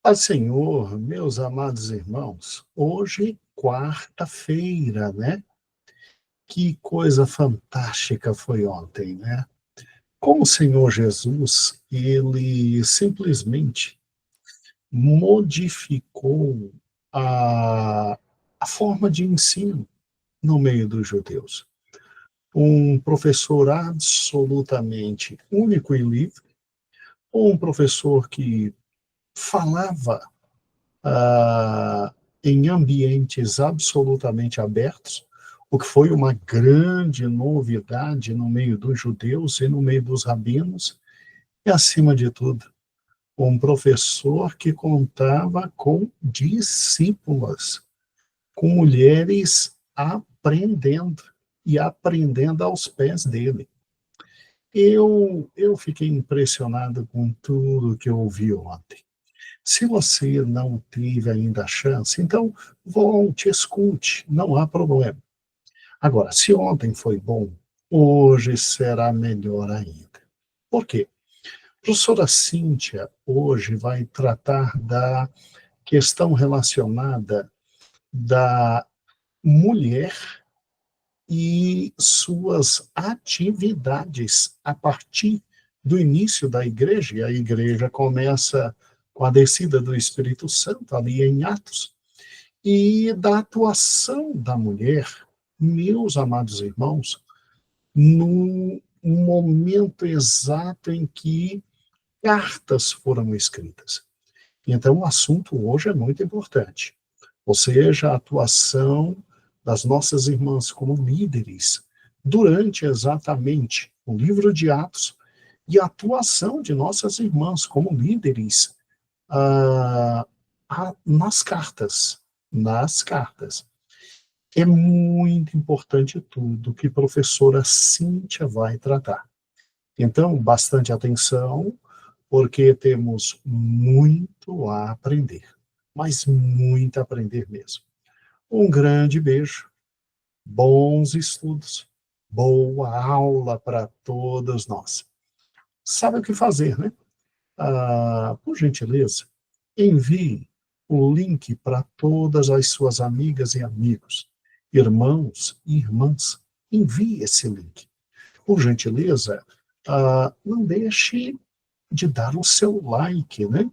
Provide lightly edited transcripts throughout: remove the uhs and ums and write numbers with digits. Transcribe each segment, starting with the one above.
Paz Senhor, meus amados irmãos, hoje, quarta-feira, né? Que coisa fantástica foi ontem, né? Como o Senhor Jesus, ele simplesmente modificou a, a forma de ensino no meio dos judeus. Um professor absolutamente único e livre, ou um professor que falava em ambientes absolutamente abertos, o que foi uma grande novidade no meio dos judeus e no meio dos rabinos, e, acima de tudo, um professor que contava com discípulas, com mulheres aprendendo e aprendendo aos pés dele. Eu fiquei impressionado com tudo que eu ouvi ontem. Se você não teve ainda a chance, então volte, escute, não há problema. Agora, se ontem foi bom, hoje será melhor ainda. Por quê? A professora Cíntia hoje vai tratar da questão relacionada da mulher e suas atividades a partir do início da igreja, e a igreja começa com a descida do Espírito Santo, ali em Atos, e da atuação da mulher, meus amados irmãos, no momento exato em que cartas foram escritas. Então, o assunto hoje é muito importante, ou seja, a atuação das nossas irmãs como líderes durante exatamente o livro de Atos e a atuação de nossas irmãs como líderes ah, nas cartas. Nas cartas. É muito importante tudo que a professora Cíntia vai tratar. Então, bastante atenção, porque temos muito a aprender, mas muito a aprender mesmo. Um grande beijo, bons estudos, boa aula para todos nós. Sabe o que fazer, né? Por gentileza, envie o link para todas as suas amigas e amigos, irmãos e irmãs. Envie esse link. Por gentileza, não deixe de dar o seu like, né?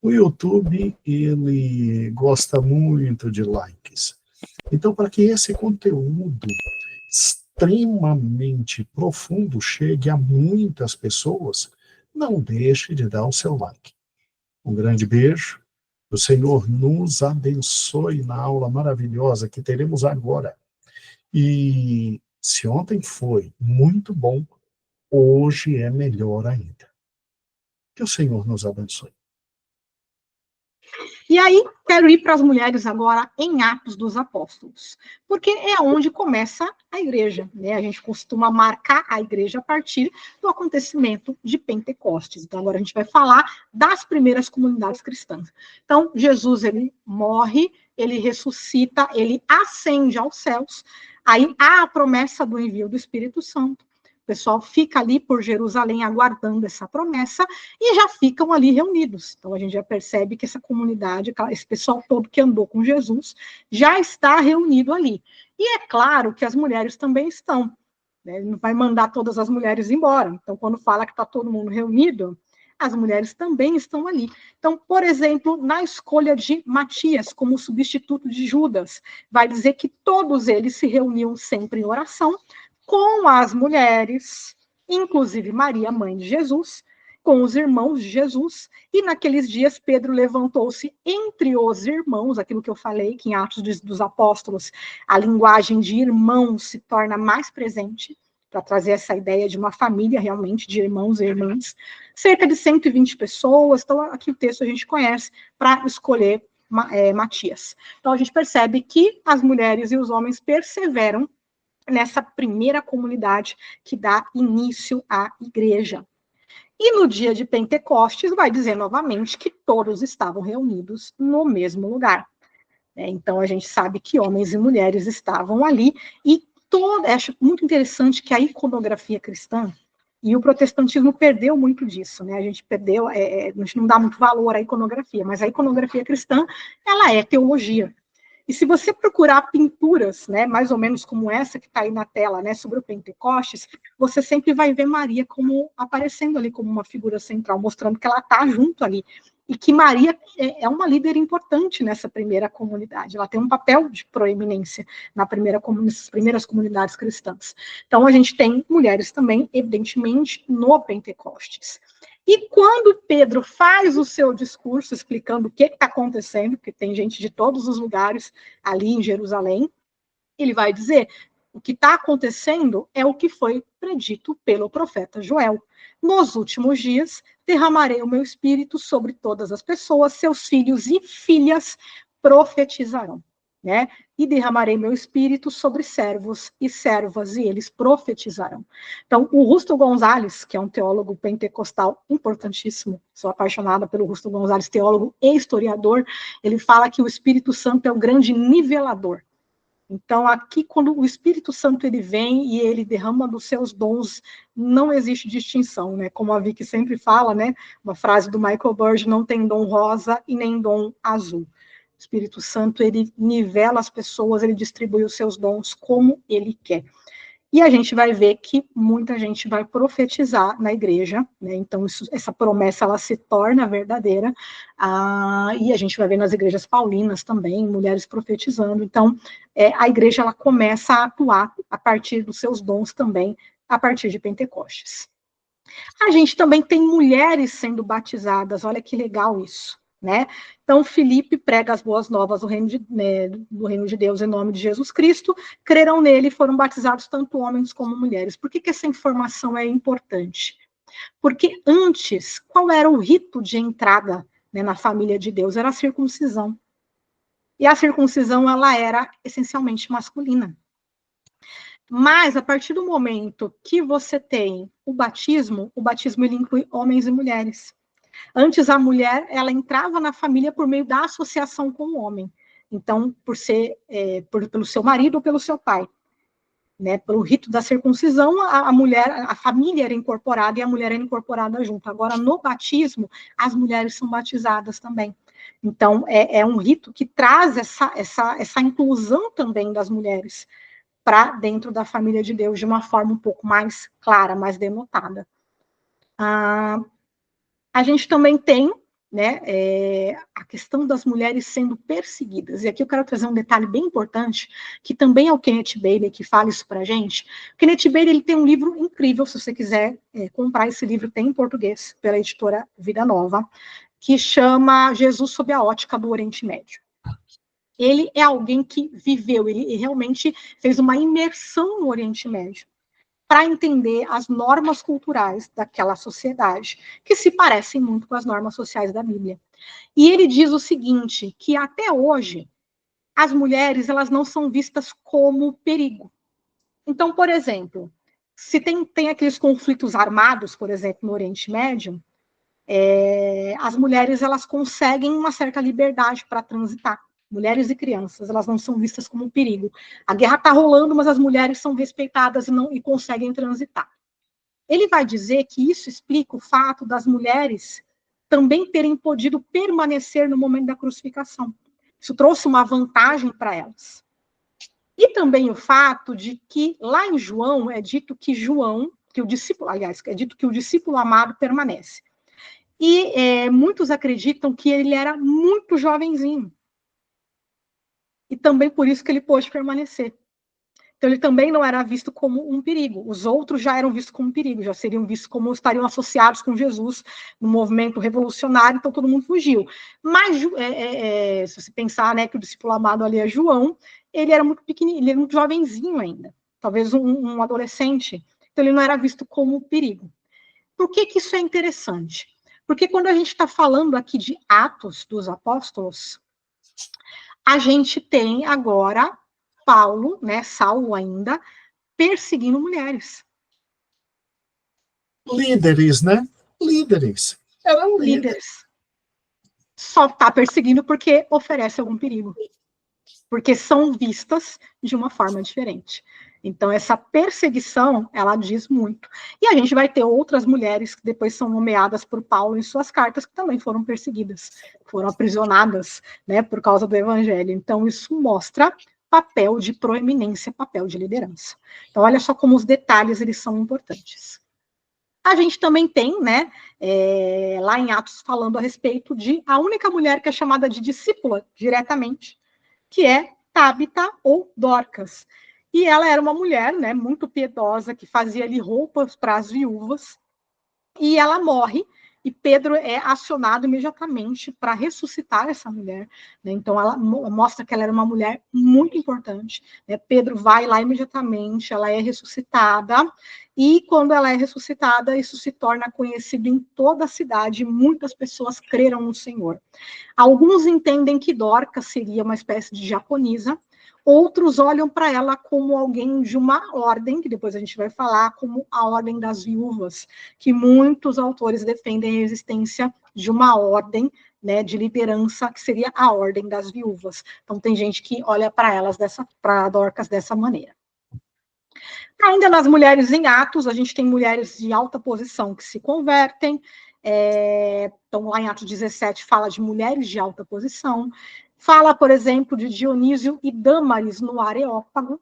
O YouTube, ele gosta muito de likes. Então, para que esse conteúdo extremamente profundo chegue a muitas pessoas, não deixe de dar o seu like. Um grande beijo. O Senhor nos abençoe na aula maravilhosa que teremos agora. E se ontem foi muito bom, hoje é melhor ainda. Que o Senhor nos abençoe. E aí, quero ir para as mulheres agora em Atos dos Apóstolos, porque é onde começa a igreja, né? A gente costuma marcar a igreja a partir do acontecimento de Pentecostes. Então, agora a gente vai falar das primeiras comunidades cristãs. Então, Jesus, ele morre, ele ressuscita, ele ascende aos céus, aí há a promessa do envio do Espírito Santo. O pessoal fica ali por Jerusalém aguardando essa promessa e já ficam ali reunidos. Então a gente já percebe que essa comunidade, esse pessoal todo que andou com Jesus, já está reunido ali. E é claro que as mulheres também estão. Né? Ele não vai mandar todas as mulheres embora. Então, quando fala que está todo mundo reunido, as mulheres também estão ali. Então, por exemplo, na escolha de Matias como substituto de Judas, vai dizer que todos eles se reuniam sempre em oração com as mulheres, inclusive Maria, mãe de Jesus, com os irmãos de Jesus, e naqueles dias Pedro levantou-se entre os irmãos, aquilo que eu falei, que em Atos dos Apóstolos a linguagem de irmãos se torna mais presente, para trazer essa ideia de uma família realmente, de irmãos e irmãs, cerca de 120 pessoas, então aqui o texto a gente conhece, para escolher Matias. Então a gente percebe que as mulheres e os homens perseveram nessa primeira comunidade que dá início à igreja. E no dia de Pentecostes, vai dizer novamente que todos estavam reunidos no mesmo lugar. Então, a gente sabe que homens e mulheres estavam ali, e acho muito interessante que a iconografia cristã, E o protestantismo perdeu muito disso, né? A gente perdeu, a gente não dá muito valor à iconografia, mas a iconografia cristã, ela é teologia. E se você procurar pinturas, né, mais ou menos como essa que está aí na tela, né, sobre o Pentecostes, você sempre vai ver Maria como aparecendo ali como uma figura central, mostrando que ela está junto ali. E que Maria é uma líder importante nessa primeira comunidade. Ela tem um papel de proeminência nessas primeiras comunidades cristãs. Então, a gente tem mulheres também, evidentemente, no Pentecostes. E quando Pedro faz o seu discurso explicando o que está acontecendo, porque tem gente de todos os lugares ali em Jerusalém, ele vai dizer: o que está acontecendo é o que foi predito pelo profeta Joel. Nos últimos dias, derramarei o meu espírito sobre todas as pessoas, seus filhos e filhas profetizarão, né? E derramarei meu espírito sobre servos e servas, e eles profetizarão. Então, o Rusto Gonzalez, que é um teólogo pentecostal importantíssimo, sou apaixonada pelo Rusto Gonzalez, teólogo e historiador, ele fala que o Espírito Santo é o grande nivelador. Então, aqui, quando o Espírito Santo ele vem e ele derrama dos seus dons, não existe distinção, né? Como a Vicky sempre fala, né? Uma frase do Michael Burge: não tem dom rosa e nem dom azul. O Espírito Santo, ele nivela as pessoas, ele distribui os seus dons como ele quer. E a gente vai ver que muita gente vai profetizar na igreja, né? Então essa promessa ela se torna verdadeira, e a gente vai ver nas igrejas paulinas também, mulheres profetizando. Então a igreja ela começa a atuar a partir dos seus dons também, a partir de Pentecostes. A gente também tem mulheres sendo batizadas, olha que legal isso, né? Então, Filipe prega as boas novas do reino de Deus em nome de Jesus Cristo, creram nele e foram batizados tanto homens como mulheres. Por que essa informação é importante? Porque antes, qual era o rito de entrada, né, na família de Deus? Era a circuncisão. E a circuncisão, ela era essencialmente masculina. Mas, a partir do momento que você tem o batismo ele inclui homens e mulheres. Antes, a mulher, ela entrava na família por meio da associação com o homem. Então, pelo seu marido ou pelo seu pai. Né? Pelo rito da circuncisão, a família era incorporada e a mulher era incorporada junto. Agora, no batismo, as mulheres são batizadas também. Então, é um rito que traz essa inclusão também das mulheres para dentro da família de Deus de uma forma um pouco mais clara, mais denotada. A gente também tem, né, a questão das mulheres sendo perseguidas. E aqui eu quero trazer um detalhe bem importante, que também é o Kenneth Bailey que fala isso para a gente. O Kenneth Bailey ele tem um livro incrível, se você quiser comprar esse livro, tem em português, pela editora Vida Nova, que chama Jesus sob a ótica do Oriente Médio. Ele é alguém que viveu, ele realmente fez uma imersão no Oriente Médio para entender as normas culturais daquela sociedade, que se parecem muito com as normas sociais da Bíblia. E ele diz o seguinte, que até hoje, as mulheres elas não são vistas como perigo. Então, por exemplo, se tem aqueles conflitos armados, por exemplo, no Oriente Médio, as mulheres elas conseguem uma certa liberdade para transitar. Mulheres e crianças, elas não são vistas como um perigo. A guerra está rolando, mas as mulheres são respeitadas e conseguem transitar. Ele vai dizer que isso explica o fato das mulheres também terem podido permanecer no momento da crucificação. Isso trouxe uma vantagem para elas. E também o fato de que lá em João é dito que é dito que o discípulo amado permanece. E muitos acreditam que ele era muito jovenzinho. E também por isso que ele pôde permanecer. Então, ele também não era visto como um perigo. Os outros já eram vistos como um perigo, já seriam vistos como estariam associados com Jesus no movimento revolucionário, então todo mundo fugiu. Mas, se você pensar, né, que o discípulo amado ali é João, ele era muito pequenininho, ele era muito jovenzinho ainda, talvez um adolescente, então ele não era visto como um perigo. Por que isso é interessante? Porque quando a gente está falando aqui de Atos dos Apóstolos, a gente tem agora Paulo, né, Saulo ainda, perseguindo mulheres. Líderes, né? Líderes. Eram líderes. Só está perseguindo porque oferece algum perigo. Porque são vistas de uma forma diferente. Então, essa perseguição, ela diz muito. E a gente vai ter outras mulheres que depois são nomeadas por Paulo em suas cartas, que também foram perseguidas, foram aprisionadas, né, por causa do evangelho. Então, isso mostra papel de proeminência, papel de liderança. Então, olha só como os detalhes, eles são importantes. A gente também tem, né, lá em Atos, falando a respeito de a única mulher que é chamada de discípula, diretamente, que é Tabita ou Dorcas. E ela era uma mulher, né, muito piedosa, que fazia ali roupas para as viúvas, e ela morre, e Pedro é acionado imediatamente para ressuscitar essa mulher, né? Então ela mostra que ela era uma mulher muito importante, né? Pedro vai lá imediatamente, ela é ressuscitada, e quando ela é ressuscitada, isso se torna conhecido em toda a cidade, muitas pessoas creram no Senhor. Alguns entendem que Dorcas seria uma espécie de diaconisa, outros olham para ela como alguém de uma ordem, que depois a gente vai falar, como a ordem das viúvas, que muitos autores defendem a existência de uma ordem, né, de liderança, que seria a ordem das viúvas. Então tem gente que olha para elas, para Dorcas dessa maneira. Ainda nas mulheres em Atos, a gente tem mulheres de alta posição que se convertem. Então, lá em Atos 17, fala de mulheres de alta posição. Fala, por exemplo, de Dionísio e Dâmaris no Areópago.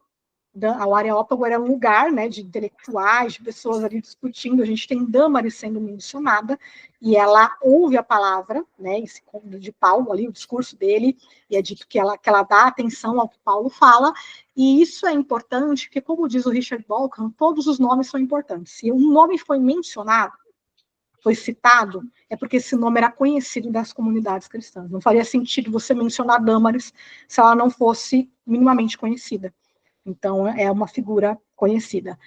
O Areópago era um lugar, né, de intelectuais, de pessoas ali discutindo. A gente tem Dâmaris sendo mencionada, e ela ouve a palavra, né, esse de Paulo ali, o discurso dele, e é dito que ela dá atenção ao que Paulo fala, e isso é importante, porque, como diz o Richard Dawkins, todos os nomes são importantes. Se um nome foi mencionado, foi citado, é porque esse nome era conhecido das comunidades cristãs. Não faria sentido você mencionar Dâmaris se ela não fosse minimamente conhecida. Então, é uma figura conhecida.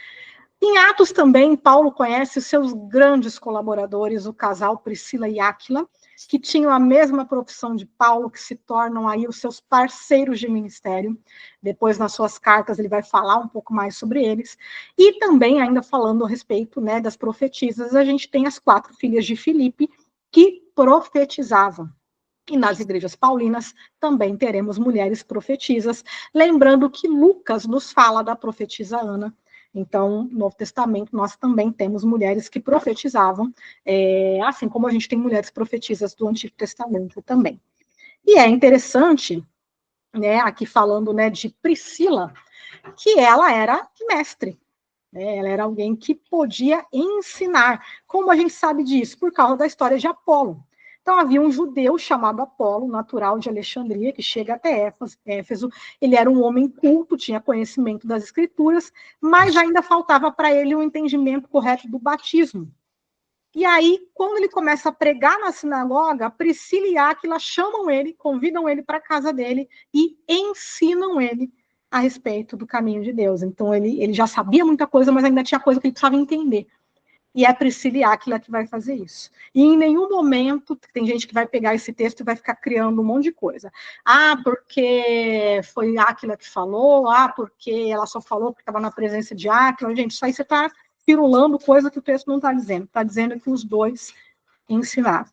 Em Atos também, Paulo conhece os seus grandes colaboradores, o casal Priscila e Áquila, que tinham a mesma profissão de Paulo, que se tornam aí os seus parceiros de ministério. Depois, nas suas cartas, ele vai falar um pouco mais sobre eles. E também, ainda falando a respeito, né, das profetisas, a gente tem as 4 filhas de Filipe, que profetizavam. E nas igrejas paulinas também teremos mulheres profetisas, lembrando que Lucas nos fala da profetisa Ana. Então, no Novo Testamento, nós também temos mulheres que profetizavam, assim como a gente tem mulheres profetisas do Antigo Testamento também. E é interessante, né, aqui falando, né, de Priscila, que ela era mestre. Ela era alguém que podia ensinar. Como a gente sabe disso? Por causa da história de Apolo. Então, havia um judeu chamado Apolo, natural de Alexandria, que chega até Éfeso. Ele era um homem culto, tinha conhecimento das escrituras, mas ainda faltava para ele o entendimento correto do batismo. E aí, quando ele começa a pregar na sinagoga, Priscila e Áquila chamam ele, convidam ele para a casa dele e ensinam ele a respeito do caminho de Deus. Então, ele já sabia muita coisa, mas ainda tinha coisa que ele precisava entender. E é a Priscila e Áquila que vai fazer isso. E em nenhum momento, tem gente que vai pegar esse texto e vai ficar criando um monte de coisa. Ah, porque foi Áquila que falou, porque ela só falou porque estava na presença de Áquila. Gente, isso aí você está pirulando coisa que o texto não está dizendo. Está dizendo que os dois ensinaram.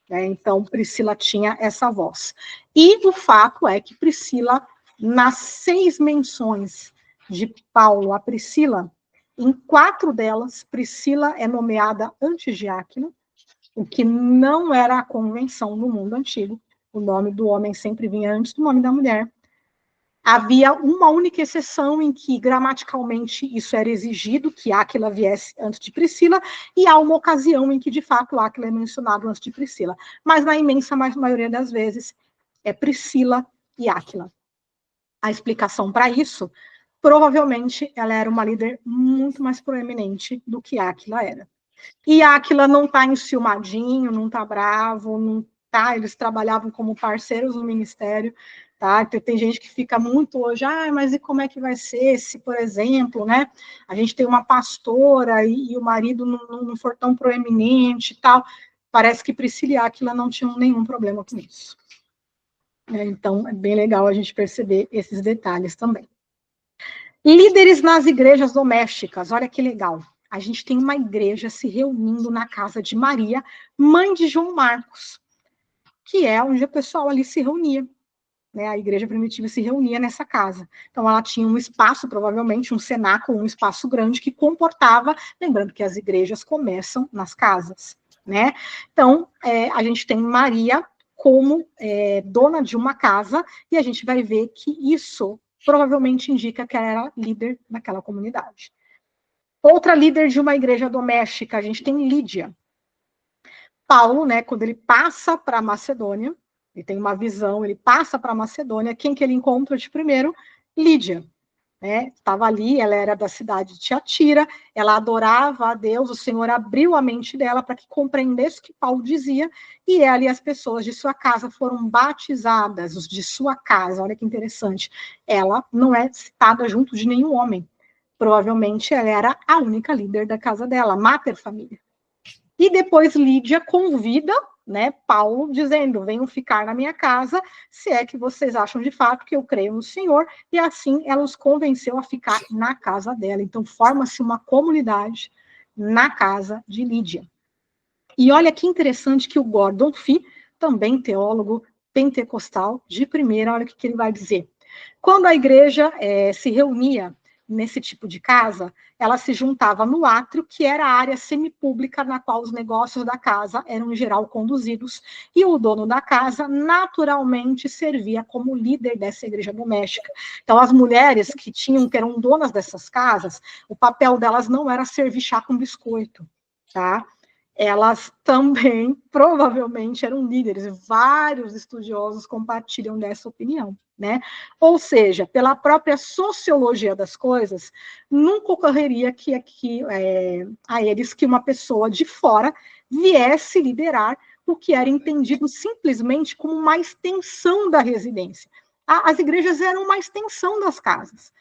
Então, Priscila tinha essa voz. E o fato é que Priscila, nas 6 menções de Paulo a Priscila, em 4 delas, Priscila é nomeada antes de Áquila, o que não era a convenção no mundo antigo. O nome do homem sempre vinha antes do nome da mulher. Havia uma única exceção em que, gramaticalmente, isso era exigido, que Áquila viesse antes de Priscila, e há uma ocasião em que, de fato, Áquila é mencionado antes de Priscila. Mas, na imensa maioria das vezes, é Priscila e Áquila. A explicação para isso, provavelmente, ela era uma líder muito mais proeminente do que Áquila era. E Áquila não está enciumadinho, não está bravo, não tá, eles trabalhavam como parceiros no ministério, tá? Tem gente que fica muito hoje, mas e como é que vai ser se, por exemplo, né, a gente tem uma pastora e o marido não for tão proeminente e tal. Parece que Priscila e Áquila não tinham nenhum problema com isso. Então, é bem legal a gente perceber esses detalhes também. Líderes nas igrejas domésticas, olha que legal. A gente tem uma igreja se reunindo na casa de Maria, mãe de João Marcos, que é onde o pessoal ali se reunia. né, a igreja primitiva se reunia nessa casa. Então, ela tinha um espaço, provavelmente um cenáculo, um espaço grande que comportava, lembrando que as igrejas começam nas casas, né? Então, a gente tem Maria como dona de uma casa, e a gente vai ver que isso provavelmente indica que ela era líder naquela comunidade. Outra líder de uma igreja doméstica, a gente tem Lídia. Paulo, né, quando ele passa para a Macedônia, ele tem uma visão, ele passa para a Macedônia, quem que ele encontra de primeiro? Lídia. Estava ali, ela era da cidade de Tiatira, ela adorava a Deus, o Senhor abriu a mente dela para que compreendesse o que Paulo dizia, e ela e as pessoas de sua casa foram batizadas, os de sua casa, olha que interessante. Ela não é citada junto de nenhum homem, provavelmente ela era a única líder da casa dela, mater família. E depois Lídia convida, né, Paulo, dizendo, venham ficar na minha casa, se é que vocês acham de fato que eu creio no Senhor, e assim ela os convenceu a ficar na casa dela. Então forma-se uma comunidade na casa de Lídia. E olha que interessante que o Gordon Fee, também teólogo pentecostal de primeira, olha o que ele vai dizer. Quando a igreja se reunia nesse tipo de casa, ela se juntava no átrio, que era a área semipública na qual os negócios da casa eram, em geral, conduzidos, e o dono da casa, naturalmente, servia como líder dessa igreja doméstica. Então, as mulheres que eram donas dessas casas, o papel delas não era servir chá com biscoito, tá? Elas também, provavelmente, eram líderes. Vários estudiosos compartilham dessa opinião, né? Ou seja, pela própria sociologia das coisas, nunca ocorreria a eles que uma pessoa de fora viesse liderar o que era entendido simplesmente como uma extensão da residência. As igrejas eram uma extensão das casas.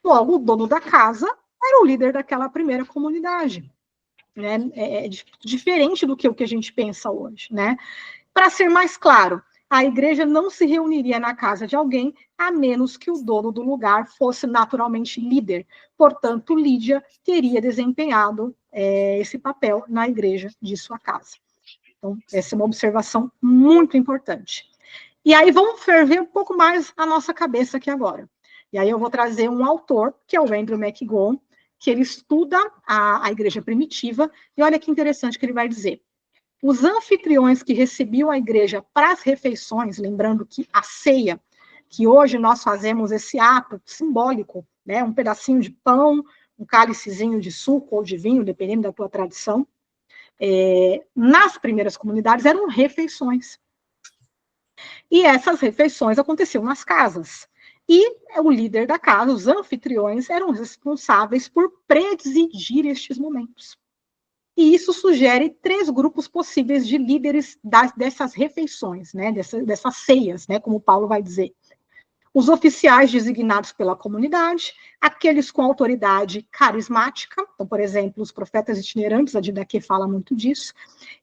Logo, o dono da casa era o líder daquela primeira comunidade. Né? É diferente do que o que a gente pensa hoje, né? Para ser mais claro, a igreja não se reuniria na casa de alguém a menos que o dono do lugar fosse naturalmente líder. Portanto, Lídia teria desempenhado esse papel na igreja de sua casa. Então, essa é uma observação muito importante. E aí vamos ferver um pouco mais a nossa cabeça aqui agora. E aí eu vou trazer um autor, que é o Andrew McGowan, que ele estuda a igreja primitiva, e olha que interessante que ele vai dizer. Os anfitriões que recebiam a igreja para as refeições, lembrando que a ceia, que hoje nós fazemos esse ato simbólico, né, um pedacinho de pão, um cálicezinho de suco ou de vinho, dependendo da tua tradição, nas primeiras comunidades eram refeições. E essas refeições aconteciam nas casas. E o líder da casa, os anfitriões, eram responsáveis por presidir estes momentos. E isso sugere 3 grupos possíveis de líderes dessas refeições, né, dessas ceias, né, como Paulo vai dizer. Os oficiais designados pela comunidade, aqueles com autoridade carismática, então, por exemplo, os profetas itinerantes, a Didaquê fala muito disso,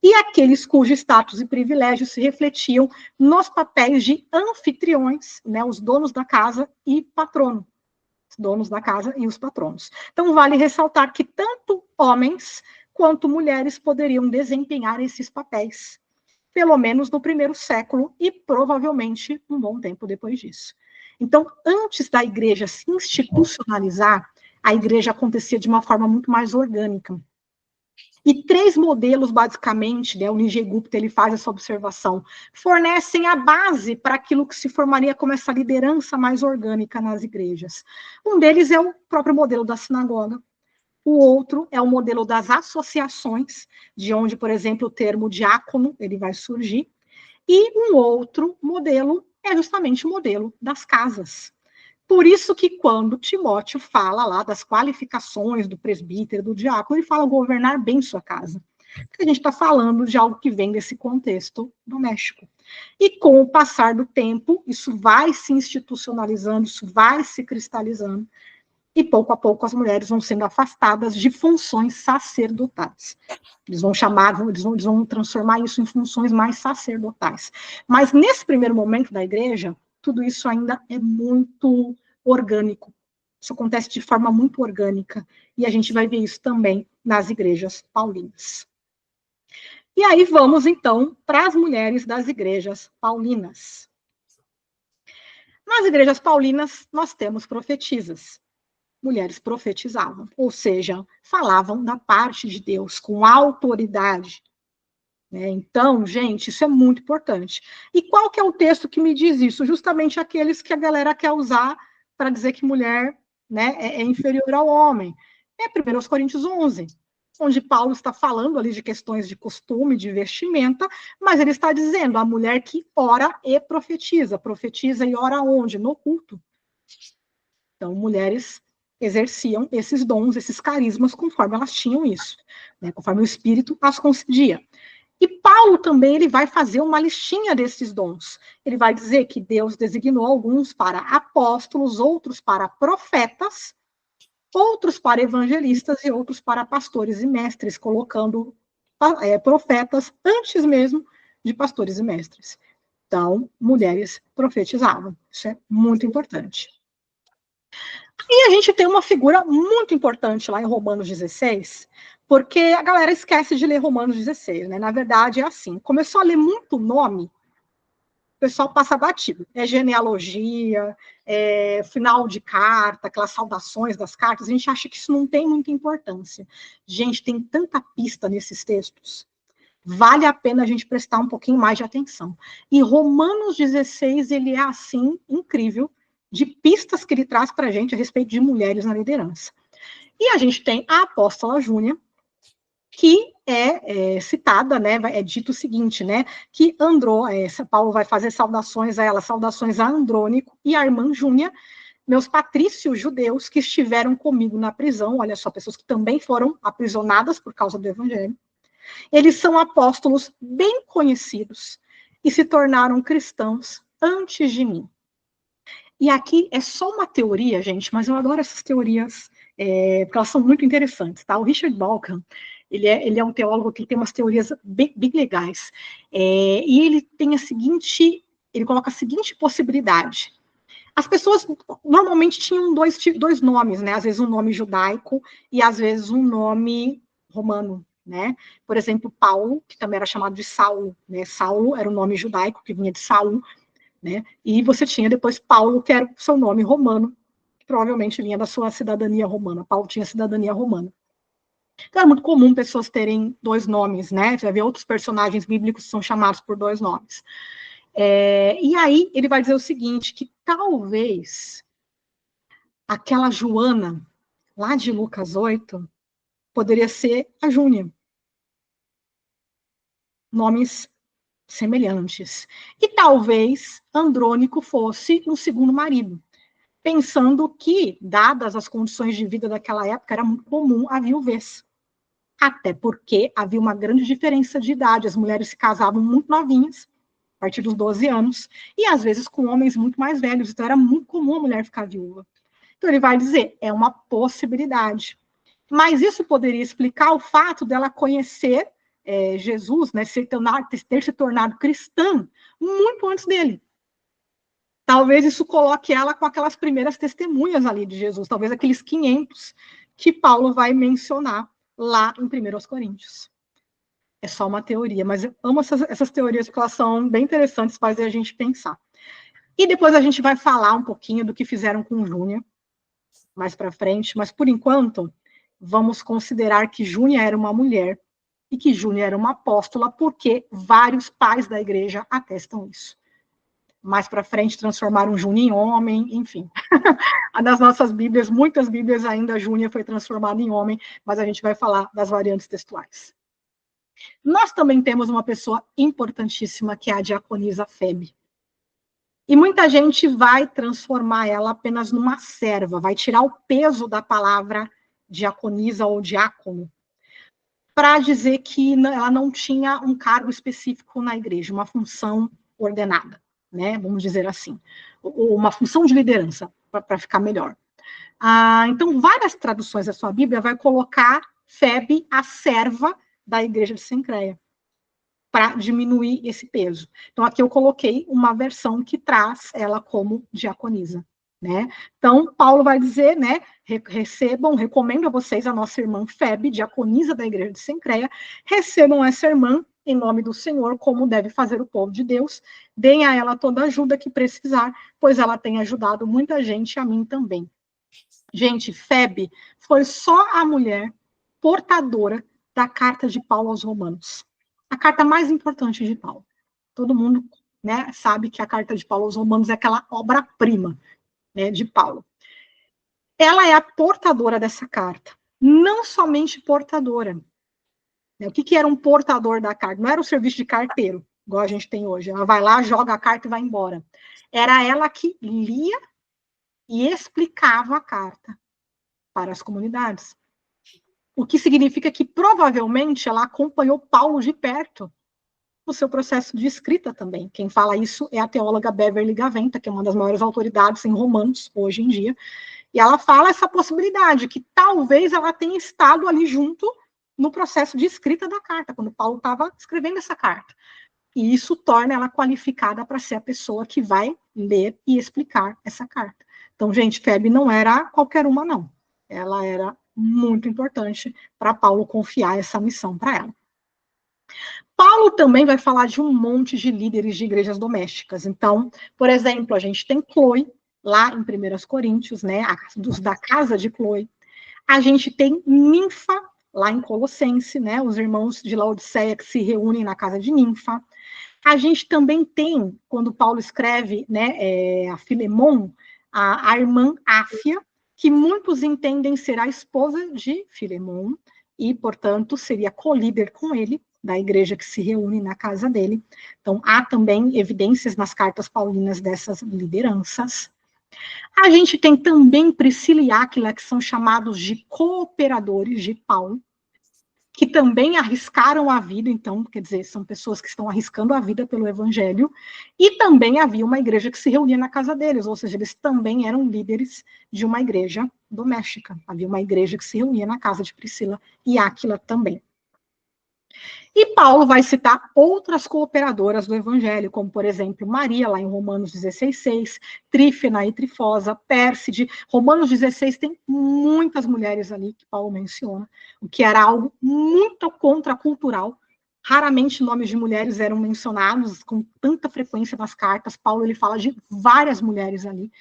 e aqueles cujo status e privilégios se refletiam nos papéis de anfitriões, né, os donos da casa e patrono, os donos da casa e os patronos. Então, vale ressaltar que tanto homens quanto mulheres poderiam desempenhar esses papéis, pelo menos no primeiro século e provavelmente um bom tempo depois disso. Então, antes da igreja se institucionalizar, a igreja acontecia de uma forma muito mais orgânica. E 3 modelos, basicamente, né, o Nijay Gupta ele faz essa observação, fornecem a base para aquilo que se formaria como essa liderança mais orgânica nas igrejas. Um deles é o próprio modelo da sinagoga. O outro é o modelo das associações, de onde, por exemplo, o termo diácono ele vai surgir. E um outro modelo é justamente o modelo das casas. Por isso que quando Timóteo fala lá das qualificações do presbítero, do diácono, ele fala governar bem sua casa. Porque a gente está falando de algo que vem desse contexto doméstico. E com o passar do tempo, isso vai se institucionalizando, isso vai se cristalizando, e pouco a pouco as mulheres vão sendo afastadas de funções sacerdotais. Eles vão transformar isso em funções mais sacerdotais. Mas nesse primeiro momento da igreja, tudo isso ainda é muito orgânico. Isso acontece de forma muito orgânica. E a gente vai ver isso também nas igrejas paulinas. E aí vamos, então, para as mulheres das igrejas paulinas. Nas igrejas paulinas, nós temos profetisas. Mulheres profetizavam, ou seja, falavam da parte de Deus com autoridade. Né? Então, gente, isso é muito importante. E qual que é o texto que me diz isso? Justamente aqueles que a galera quer usar para dizer que mulher, né, é inferior ao homem. É 1 Coríntios 11, onde Paulo está falando ali de questões de costume, de vestimenta, mas ele está dizendo a mulher que ora e profetiza. Profetiza e ora onde? No culto. Então, mulheres exerciam esses dons, esses carismas, conforme elas tinham isso, né, conforme o Espírito as concedia. E Paulo também ele vai fazer uma listinha desses dons. Ele vai dizer que Deus designou alguns para apóstolos, outros para profetas, outros para evangelistas e outros para pastores e mestres, colocando profetas antes mesmo de pastores e mestres. Então, mulheres profetizavam. Isso é muito importante. E a gente tem uma figura muito importante lá em Romanos 16, porque a galera esquece de ler Romanos 16, né? Na verdade, é assim, começou a ler muito nome, o pessoal passa batido. É genealogia, é final de carta, aquelas saudações das cartas, a gente acha que isso não tem muita importância. Gente, tem tanta pista nesses textos. Vale a pena a gente prestar um pouquinho mais de atenção. E Romanos 16, ele é, assim, incrível, de pistas que ele traz para a gente a respeito de mulheres na liderança. E a gente tem a apóstola Júnia, que é citada, né, é dito o seguinte, né, que Paulo vai fazer saudações a ela, saudações a Andrônico e a irmã Júnia, meus patrícios judeus que estiveram comigo na prisão, olha só, pessoas que também foram aprisionadas por causa do evangelho. Eles são apóstolos bem conhecidos e se tornaram cristãos antes de mim. E aqui é só uma teoria, gente, mas eu adoro essas teorias, porque elas são muito interessantes, tá? O Richard Dawkins, ele é um teólogo que tem umas teorias bem legais. E ele tem ele coloca a seguinte possibilidade. As pessoas normalmente tinham dois nomes, né? Às vezes um nome judaico e às vezes um nome romano, né? Por exemplo, Paulo, que também era chamado de Saulo, né? Saulo era o nome judaico que vinha de Saul, né? E você tinha depois Paulo, que era o seu nome romano, que provavelmente vinha da sua cidadania romana. Paulo tinha cidadania romana. Então é muito comum pessoas terem dois nomes, né? Você vai ver outros personagens bíblicos que são chamados por dois nomes. E aí ele vai dizer o seguinte, que talvez aquela Joana, lá de Lucas 8, poderia ser a Júnia. Nomes semelhantes. E talvez Andrônico fosse um segundo marido, pensando que, dadas as condições de vida daquela época, era muito comum a viuvez. Até porque havia uma grande diferença de idade, as mulheres se casavam muito novinhas, a partir dos 12 anos, e às vezes com homens muito mais velhos, então era muito comum a mulher ficar viúva. Então ele vai dizer, é uma possibilidade. Mas isso poderia explicar o fato dela conhecer Jesus, né, ter se tornado cristã muito antes dele. Talvez isso coloque ela com aquelas primeiras testemunhas ali de Jesus, talvez aqueles 500 que Paulo vai mencionar lá em 1 Coríntios. É só uma teoria, mas eu amo essas teorias porque elas são bem interessantes, fazem a gente pensar. E depois a gente vai falar um pouquinho do que fizeram com Júnia, mais para frente, mas por enquanto, vamos considerar que Júnia era uma mulher e que Júnia era uma apóstola, porque vários pais da igreja atestam isso. Mais para frente transformaram Júnia em homem, enfim. Nas nossas Bíblias, muitas Bíblias ainda Júnia foi transformada em homem, mas a gente vai falar das variantes textuais. Nós também temos uma pessoa importantíssima, que é a diaconisa Febe. E muita gente vai transformar ela apenas numa serva, vai tirar o peso da palavra diaconisa ou diácono, para dizer que ela não tinha um cargo específico na igreja, uma função ordenada, né? Vamos dizer assim, uma função de liderança, para ficar melhor. Então, várias traduções da sua Bíblia vai colocar Febe, a serva da igreja de Cencreia, para diminuir esse peso. Então, aqui eu coloquei uma versão que traz ela como diaconisa, né? Então, Paulo vai dizer, né, recomendo a vocês a nossa irmã Febe, diaconisa da igreja de Cencreia, recebam essa irmã em nome do Senhor, como deve fazer o povo de Deus. Deem a ela toda a ajuda que precisar, pois ela tem ajudado muita gente, a mim também. Gente, Febe foi só a mulher portadora da carta de Paulo aos Romanos. A carta mais importante de Paulo. Todo mundo, né, sabe que a carta de Paulo aos Romanos é aquela obra-prima, né, de Paulo. Ela é a portadora dessa carta. Não somente portadora. O que era um portador da carta? Não era o serviço de carteiro, igual a gente tem hoje. Ela vai lá, joga a carta e vai embora. Era ela que lia e explicava a carta para as comunidades. O que significa que, provavelmente, ela acompanhou Paulo de perto no seu processo de escrita também. Quem fala isso é a teóloga Beverly Gaventa, que é uma das maiores autoridades em Romanos, hoje em dia. E ela fala essa possibilidade, que talvez ela tenha estado ali junto no processo de escrita da carta, quando Paulo estava escrevendo essa carta. E isso torna ela qualificada para ser a pessoa que vai ler e explicar essa carta. Então, gente, Febe não era qualquer uma, não. Ela era muito importante para Paulo confiar essa missão para ela. Paulo também vai falar de um monte de líderes de igrejas domésticas. Então, por exemplo, a gente tem Chloe, lá em 1 Coríntios, né, da casa de Chloe. A gente tem Ninfa, lá em Colossense, né, os irmãos de Laodiceia que se reúnem na casa de Ninfa. A gente também tem, quando Paulo escreve, né, a Filemon, a irmã Áfia, que muitos entendem ser a esposa de Filemon, e, portanto, seria co-líder com ele, da igreja que se reúne na casa dele. Então, há também evidências nas cartas paulinas dessas lideranças. A gente tem também Priscila e Áquila, que são chamados de cooperadores de Paulo, que também arriscaram a vida, então, quer dizer, são pessoas que estão arriscando a vida pelo evangelho, e também havia uma igreja que se reunia na casa deles, ou seja, eles também eram líderes de uma igreja doméstica. Havia uma igreja que se reunia na casa de Priscila e Áquila também. E Paulo vai citar outras cooperadoras do evangelho, como, por exemplo, Maria, lá em Romanos 16:6, Trífena e Trifosa, Pérside. Romanos 16 tem muitas mulheres ali que Paulo menciona, o que era algo muito contracultural. Raramente nomes de mulheres eram mencionados com tanta frequência nas cartas. Paulo ele fala de várias mulheres ali,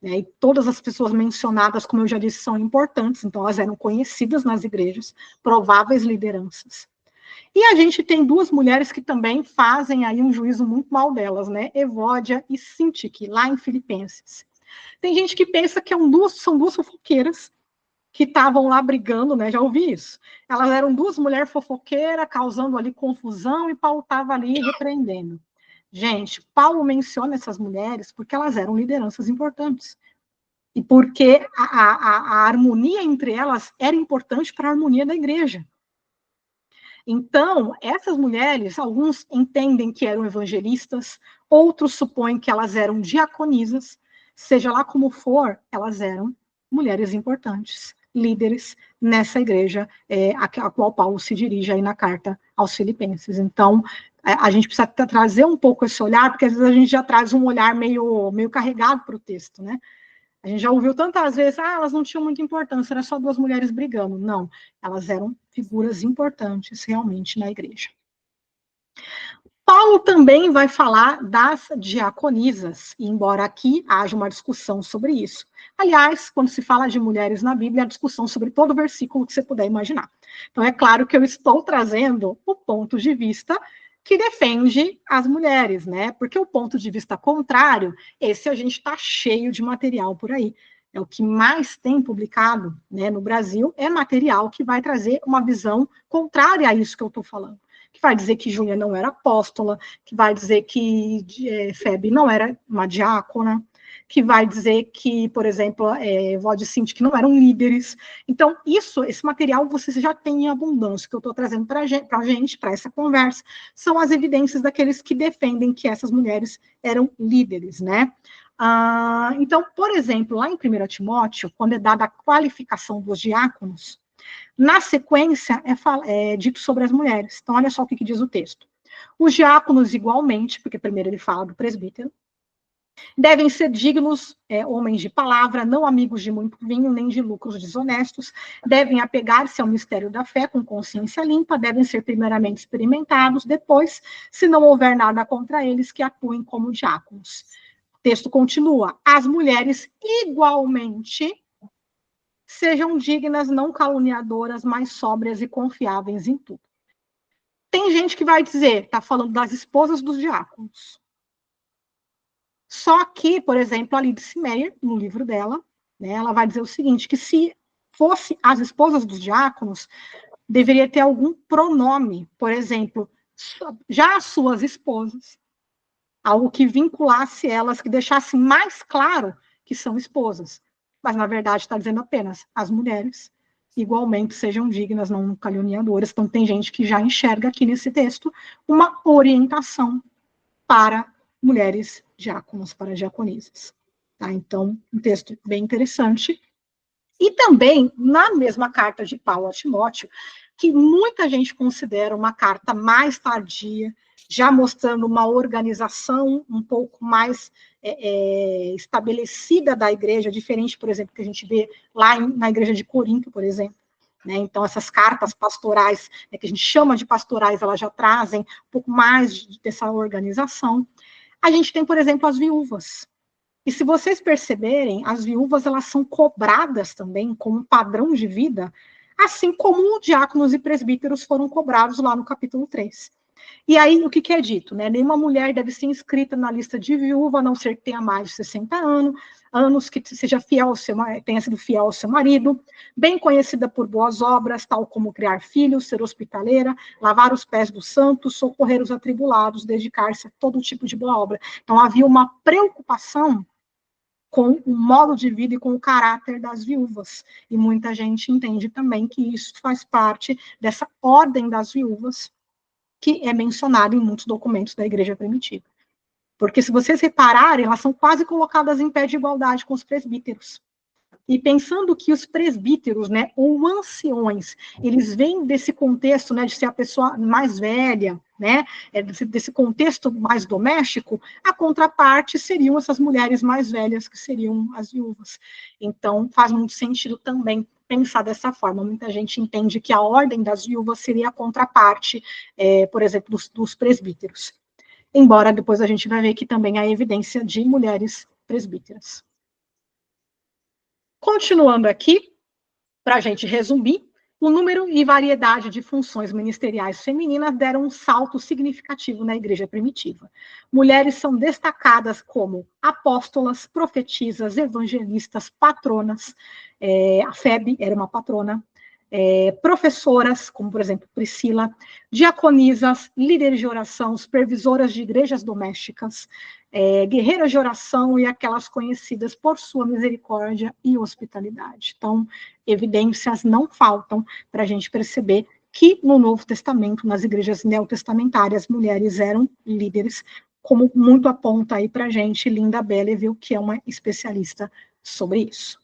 né, e todas as pessoas mencionadas, como eu já disse, são importantes, então elas eram conhecidas nas igrejas, prováveis lideranças. E a gente tem duas mulheres que também fazem aí um juízo muito mal delas, né? Evódia e Sintique, lá em Filipenses. Tem gente que pensa que são duas fofoqueiras que estavam lá brigando, né? Já ouvi isso. Elas eram duas mulheres fofoqueiras, causando ali confusão, e Paulo estava ali repreendendo. Gente, Paulo menciona essas mulheres porque elas eram lideranças importantes. E porque a harmonia entre elas era importante para a harmonia da igreja. Então, essas mulheres, alguns entendem que eram evangelistas, outros supõem que elas eram diaconisas, seja lá como for, elas eram mulheres importantes, líderes nessa igreja a qual Paulo se dirige aí na carta aos Filipenses. Então, a gente precisa trazer um pouco esse olhar, porque às vezes a gente já traz um olhar meio carregado para o texto, né? A gente já ouviu tantas vezes, elas não tinham muita importância, era só duas mulheres brigando. Não, elas eram figuras importantes realmente na igreja. Paulo também vai falar das diaconisas, embora aqui haja uma discussão sobre isso. Aliás, quando se fala de mulheres na Bíblia, há discussão sobre todo o versículo que você puder imaginar. Então, é claro que eu estou trazendo o ponto de vista que defende as mulheres, né? Porque o ponto de vista contrário, esse a gente está cheio de material por aí. É o que mais tem publicado, né, no Brasil, é material que vai trazer uma visão contrária a isso que eu estou falando. Que vai dizer que Júlia não era apóstola, que vai dizer que Febe não era uma diácona, que vai dizer que, por exemplo, Vod e Sintique não eram líderes. Então, esse material você já tem em abundância, que eu estou trazendo para a gente, para essa conversa, são as evidências daqueles que defendem que essas mulheres eram líderes, né? Então, por exemplo, lá em 1 Timóteo, quando é dada a qualificação dos diáconos, na sequência é dito sobre as mulheres. Então, olha só o que diz o texto. Os diáconos igualmente, porque primeiro ele fala do presbítero, Devem ser dignos, homens de palavra, não amigos de muito vinho, nem de lucros desonestos. Devem apegar-se ao mistério da fé com consciência limpa. Devem ser primeiramente experimentados. Depois, se não houver nada contra eles, que atuem como diáconos. O texto continua. As mulheres, igualmente, sejam dignas, não caluniadoras, mas sóbrias e confiáveis em tudo. Tem gente que vai dizer, está falando das esposas dos diáconos. Só que, por exemplo, a Lidse Meyer, no livro dela, né, ela vai dizer o seguinte, que se fosse as esposas dos diáconos, deveria ter algum pronome, por exemplo, já as suas esposas, algo que vinculasse elas, que deixasse mais claro que são esposas. Mas, na verdade, está dizendo apenas as mulheres, igualmente, sejam dignas, não caluniadoras. Então, tem gente que já enxerga aqui nesse texto uma orientação para mulheres diáconos, para diaconisas. Tá? Então, um texto bem interessante. E também, na mesma carta de Paulo a Timóteo, que muita gente considera uma carta mais tardia, já mostrando uma organização um pouco mais estabelecida da igreja, diferente, por exemplo, que a gente vê lá na igreja de Corinto, por exemplo. Né? Então, essas cartas pastorais, que a gente chama de pastorais, elas já trazem um pouco mais dessa organização. A gente tem, por exemplo, as viúvas. E se vocês perceberem, as viúvas elas são cobradas também como padrão de vida, assim como diáconos e presbíteros foram cobrados lá no capítulo 3. E aí, o que é dito? Né? Nenhuma mulher deve ser inscrita na lista de viúva, a não ser que tenha mais de 60 anos, que seja fiel ao tenha sido fiel ao seu marido, bem conhecida por boas obras, tal como criar filhos, ser hospitaleira, lavar os pés dos santos, socorrer os atribulados, dedicar-se a todo tipo de boa obra. Então, havia uma preocupação com o modo de vida e com o caráter das viúvas. E muita gente entende também que isso faz parte dessa ordem das viúvas, que é mencionado em muitos documentos da igreja primitiva. Porque, se vocês repararem, elas são quase colocadas em pé de igualdade com os presbíteros. E pensando que os presbíteros, né, ou anciões, eles vêm desse contexto, né, de ser a pessoa mais velha, né, desse contexto mais doméstico, a contraparte seriam essas mulheres mais velhas, que seriam as viúvas. Então, faz muito sentido também pensar dessa forma. Muita gente entende que a ordem das viúvas seria a contraparte, por exemplo, dos presbíteros. Embora depois a gente vai ver que também há evidência de mulheres presbíteras. Continuando aqui, para a gente resumir, o número e variedade de funções ministeriais femininas deram um salto significativo na igreja primitiva. Mulheres são destacadas como apóstolas, profetisas, evangelistas, patronas, a Febe era uma patrona, professoras, como por exemplo Priscila, diaconisas, líderes de oração, supervisoras de igrejas domésticas, guerreiras de oração e aquelas conhecidas por sua misericórdia e hospitalidade. Então, evidências não faltam para a gente perceber que no Novo Testamento, nas igrejas neotestamentárias, mulheres eram líderes, como muito aponta aí para a gente Linda Belleville, que é uma especialista sobre isso.